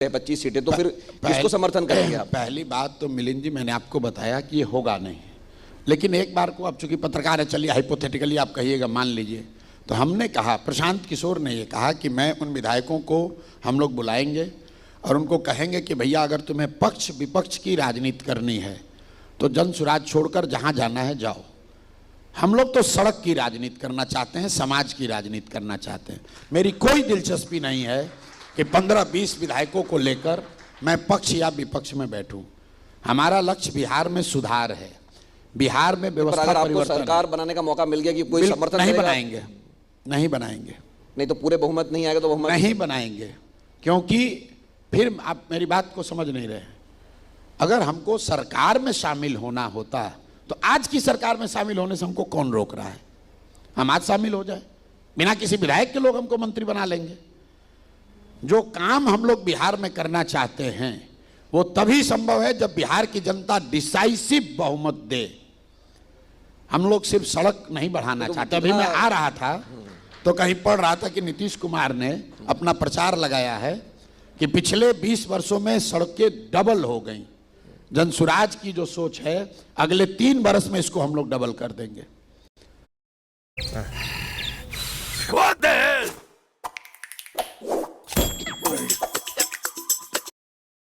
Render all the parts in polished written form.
25 सीटें, तो फिर किसको समर्थन करेंगे आप? पहली बात तो मिलिंद जी, मैंने आपको बताया कि ये होगा नहीं, लेकिन एक बार को आप चूंकि पत्रकार है, चलिए हाइपोथेटिकली आप कहिएगा, मान लीजिए, तो हमने कहा, प्रशांत किशोर ने ये कहा कि मैं उन विधायकों को हम लोग बुलाएंगे और उनको कहेंगे कि भैया अगर तुम्हें पक्ष विपक्ष की राजनीति करनी है तो जन सुराज छोड़कर जहाँ जाना है जाओ। हम लोग तो सड़क की राजनीति करना चाहते हैं, समाज की राजनीति करना चाहते हैं। मेरी कोई दिलचस्पी नहीं है कि 15-20 विधायकों को लेकर मैं पक्ष या विपक्ष में बैठूं। हमारा लक्ष्य बिहार में सुधार है, बिहार में व्यवस्था परिवर्तन। अगर आपको सरकार बनाने का मौका मिल गया कि कोई समर्थन नहीं बनाएंगे, नहीं बनाएंगे, नहीं तो पूरे बहुमत नहीं आएगा तो बहुमत नहीं बनाएंगे, क्योंकि फिर आप मेरी बात को समझ नहीं रहे। अगर हमको सरकार में शामिल होना होता तो आज की सरकार में शामिल होने से हमको कौन रोक रहा है? हम आज शामिल हो जाए, बिना किसी विधायक के लोग हमको मंत्री बना लेंगे। जो काम हम लोग बिहार में करना चाहते हैं वो तभी संभव है जब बिहार की जनता डिसाइसिव बहुमत दे। हम लोग सिर्फ सड़क नहीं बढ़ाना चाहते। अभी मैं आ रहा था तो कहीं पढ़ रहा था कि नीतीश कुमार ने अपना प्रचार लगाया है कि पिछले 20 वर्षों में सड़कें डबल हो गई। जनसुराज की जो सोच है, अगले 3 वर्ष में इसको हम लोग डबल कर देंगे।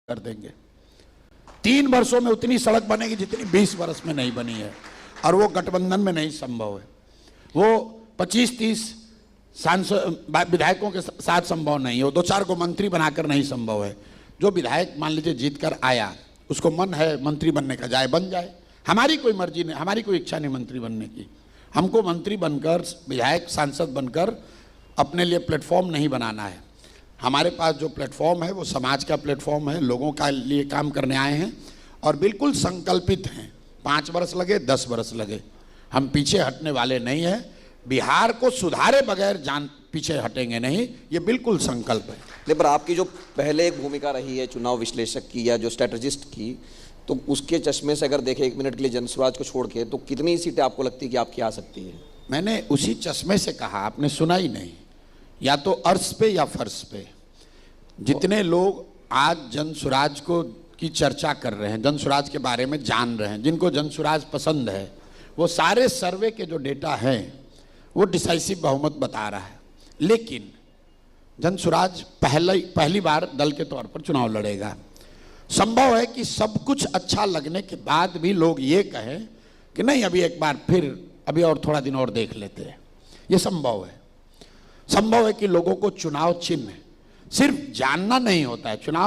कर देंगे 3 वर्षों में उतनी सड़क बनेगी जितनी 20 वर्ष में नहीं बनी है, और वो गठबंधन में नहीं संभव है। वो 25-30 सांसद विधायकों के साथ संभव नहीं है, वो 2-4 को मंत्री बनाकर नहीं संभव है। जो विधायक मान लीजिए जीत कर आया, उसको मन है मंत्री बनने का, जाए बन जाए। हमारी कोई मर्जी नहीं, हमारी कोई इच्छा नहीं मंत्री बनने की। हमको मंत्री बनकर, विधायक सांसद बनकर अपने लिए प्लेटफॉर्म नहीं बनाना है। हमारे पास जो प्लेटफॉर्म है वो समाज का प्लेटफॉर्म है, लोगों का लिए काम करने आए हैं और बिल्कुल संकल्पित हैं। 5 वर्ष लगे, 10 वर्ष लगे, हम पीछे हटने वाले नहीं हैं। बिहार को सुधारे बगैर पीछे हटेंगे नहीं, ये बिल्कुल संकल्प है। लेकिन पर आपकी जो पहले एक भूमिका रही है चुनाव विश्लेषक की या जो स्ट्रेटेजिस्ट की, तो उसके चश्मे से अगर देखें 1 मिनट के लिए जनसुराज को छोड़ के, तो कितनी सीटें आपको लगती है कि आपकी आ सकती है? मैंने उसी चश्मे से कहा, आपने सुना ही नहीं। या तो अर्श पे या फर्श पे। जितने लोग आज जनसुराज को की चर्चा कर रहे हैं, जनसुराज के बारे में जान रहे हैं, जिनको जनसुराज पसंद है, वो सारे सर्वे के जो डेटा हैं वो डिसाइसिव बहुमत बता रहा है। लेकिन जनसुराज पहली बार दल के तौर पर चुनाव लड़ेगा। संभव है कि सब कुछ अच्छा लगने के बाद भी लोग ये कहें कि नहीं, अभी एक बार फिर, अभी और थोड़ा दिन और देख लेते हैं। ये संभव है। संभव है कि लोगों को चुनाव चिन्ह सिर्फ जानना नहीं होता है। चुनाव